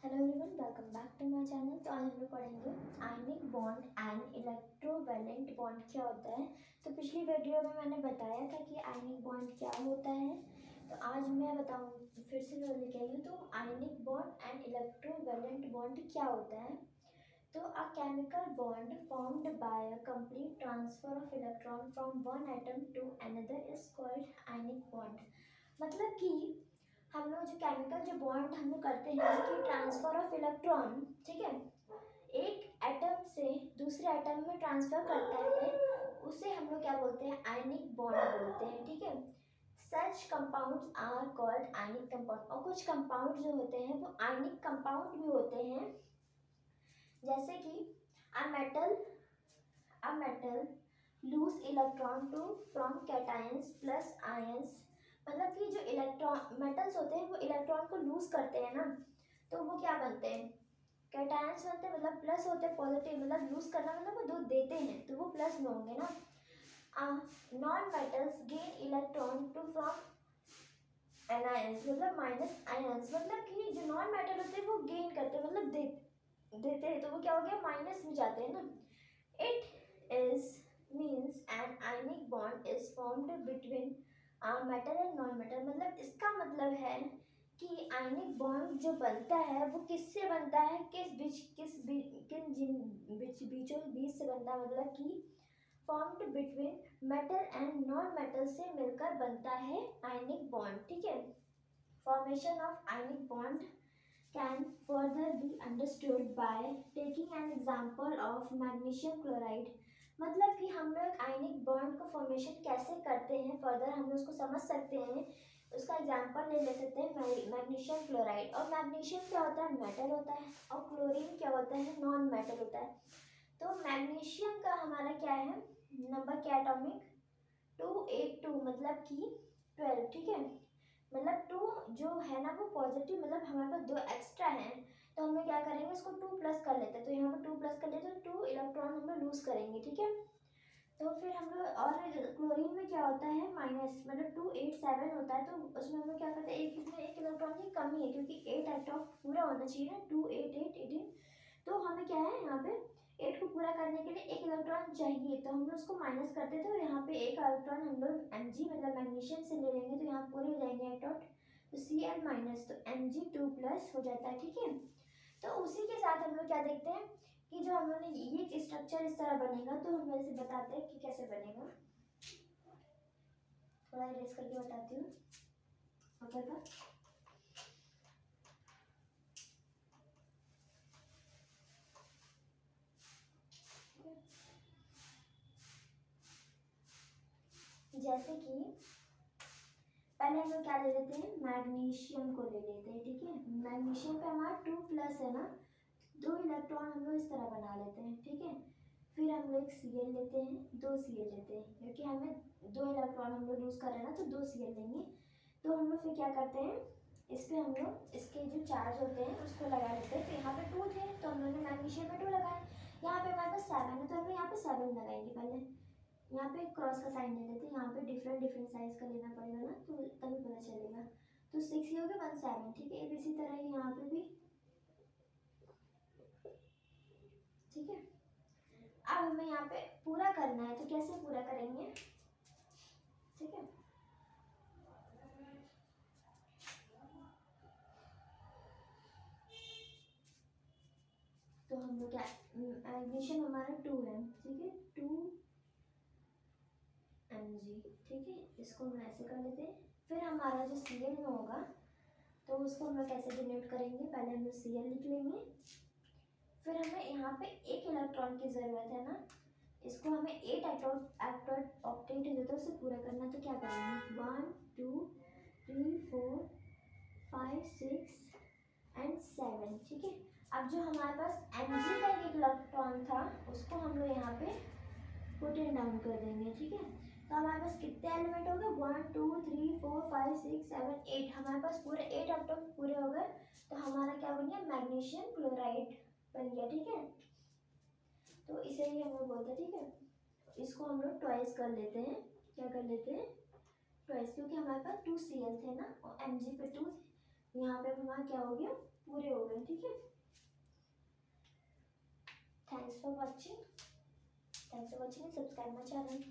Hello everyone, welcome back to my channel. तो आज हम लोग पढ़ेंगे ionic bond and electrovalent bond क्या होता है। तो पिछली वीडियो में मैंने बताया था कि आयनिक बॉन्ड क्या होता है। तो आज मैं बताऊँ, फिर से मैं लेके आई हूँ। तो ionic bond and electrovalent bond क्या होता है। तो a chemical bond formed by a complete transfer of electron from one atom to another is called ionic bond. मतलब कि हम लोग जो केमिकल जो बॉन्ड हम लोग करते हैं कि ट्रांसफर ऑफ इलेक्ट्रॉन, ठीक है, एक एटम से दूसरे एटम में ट्रांसफर करता है, उसे हम लोग क्या बोलते हैं, आयनिक बॉन्ड बोलते हैं। ठीक है, such compounds are called ionic compound. और कुछ कंपाउंड जो होते हैं वो आयनिक कंपाउंड भी होते हैं, जैसे कि a metal lose electron to from cations plus ions. मतलब कि जो इलेक्ट्रॉन मेटल्स होते हैं वो इलेक्ट्रॉन को लूज करते हैं ना, तो वो क्या बनते हैं, कैटायंस बनते हैं। मतलब प्लस होते हैं, पॉजिटिव, मतलब लूज करना मतलब वो दूध देते हैं तो वो प्लस में होंगे ना। Non metals gain electron to from anions, मतलब माइनस आयंस। मतलब कि जो नॉन मेटल होते हैं वो गेन करते हैं, मतलब देते हैं, तो वो क्या हो गया, माइनस में जाते हैं ना। It is means an ionic bond is formed between metal and non metal। मतलब इसका मतलब है कि आयनिक बॉन्ड जो बनता है वो किससे बनता है, बीचों बीच से बनता है। मतलब कि formed between metal and non metal से मिलकर बनता है आयनिक बॉन्ड। ठीक है, formation of ionic bond can further be understood by taking an example of magnesium chloride। मतलब कि हम लोग आयनिक बॉन्ड को फॉर्मेशन कैसे करते हैं, फर्दर हम लोग उसको समझ सकते हैं। उसका एग्जांपल ले सकते हैं मैग्नीशियम क्लोराइड। और मैग्नीशियम क्या होता है, मेटल होता है, और क्लोरीन क्या होता है, नॉन मेटल होता है। तो मैग्नीशियम का हमारा क्या है, नंबर क्या एटॉमिक 282, मतलब कि 12। ठीक है, मतलब 2 जो है ना वो पॉजिटिव, मतलब हमारे पास 2 एक्स्ट्रा है, तो हम लोग क्या करेंगे, इसको 2 प्लस कर लेते हैं। तो यहाँ पर 2 प्लस कर लेते तो 2 इलेक्ट्रॉन हम लोग लूज करेंगे। ठीक है, तो फिर हम लोग, और क्लोरीन में क्या होता है, माइनस, मतलब 287 होता है, तो उसमें हम लोग क्या करते हैं, एक इसमें एक इलेक्ट्रॉन की कमी है, क्योंकि 8 एटॉम पूरा होना चाहिए ना, 2 8 8 18। तो हमें क्या है, यहाँ पे 8 को पूरा करने के लिए एक इलेक्ट्रॉन चाहिए, तो हम लोग उसको माइनस करते थे। तो यहाँ पे एक इलेक्ट्रॉन हम लोग Mg मतलब मैग्नीशियम से ले लेंगे, तो यहाँ पूरे हो जाएंगे एटॉट, तो Cl माइनस, तो Mg2 प्लस हो जाता है। ठीक है, तो उसी के साथ हम लोग क्या देखते हैं कि जो हम लोग ने ये स्ट्रक्चर इस तरह बनेगा, तो हम वैसे बताते हैं कि कैसे बनेगा। थोड़ा इरेज करके बताती हूँ ऊपर का। जैसे कि पहले हम लोग क्या ले लेते हैं, मैग्नीशियम को ले लेते हैं। ठीक है, मैग्नीशियम पे हमारा 2 प्लस है ना, 2 इलेक्ट्रॉन हम लोग इस तरह बना लेते हैं। ठीक है, फिर हम लोग Cl लेते हैं, 2 Cl लेते हैं, क्योंकि हमें 2 इलेक्ट्रॉन हम लोग लूज कर रहे हैं ना, तो 2 Cl लेंगे। तो हम लोग फिर क्या करते हैं, इस पर हम लोग इसके जो चार्ज होते हैं उसको लगा लेते हैं। तो यहाँ पे 2 थे, तो हम लोगों ने मैग्नीशियम में 2 लगाए। यहाँ पे हमारे पास 7 है, तो हम लोग यहाँ पे 7 लगाएंगे। पहले यहाँ पे क्रॉस का साइन ले लेते हैं, यहाँ पे डिफरेंट साइज का लेना पड़ेगा ना, तो तभी पता चलेगा। तो 6 ही हो गया, 1 7। ठीक है, इसी तरह यहाँ पे भी। ठीक है, अब हमें यहाँ पे पूरा करना है, तो कैसे पूरा करेंगे। ठीक है, तो हम लोग क्या, एग्नीशन हमारा 2 है। ठीक है, 2 Mg। ठीक है, इसको हम ऐसे कर लेते हैं। फिर हमारा जो Cl में होगा, तो उसको हम लोग कैसे डिनोट करेंगे, पहले हम लोग Cl लिख लेंगे। फिर हमें यहाँ पे एक इलेक्ट्रॉन की ज़रूरत है ना, इसको हमें 8 ऑक्टेट जो था उसे पूरा करना। तो क्या करेंगे, 1 2 3 4 5 6 एंड 7। ठीक है, अब जो हमारे पास Mg का एक इलेक्ट्रॉन था उसको हम लोग यहाँ पे पुट इन डाउन कर देंगे। ठीक है, तो हमारे पास कितने एलिमेंट हो गए, 1 2 3 4 5 6 7 8। हमारे पास पूरे 8 एटॉम पूरे हो गए, तो हमारा क्या बन गया, मैग्नीशियम क्लोराइड बन गया। ठीक है, तो इसे ही हम लोग बोलते हैं। ठीक है, इसको हम लोग ट्वाइस कर लेते हैं। क्या कर लेते हैं, ट्वाइस, क्योंकि हमारे पास 2 Cl थे ना और Mg पे 2 थे, यहाँ पे हमारा क्या हो गया, पूरे हो गए, ठीक है। Thanks for watching, subscribe my channel.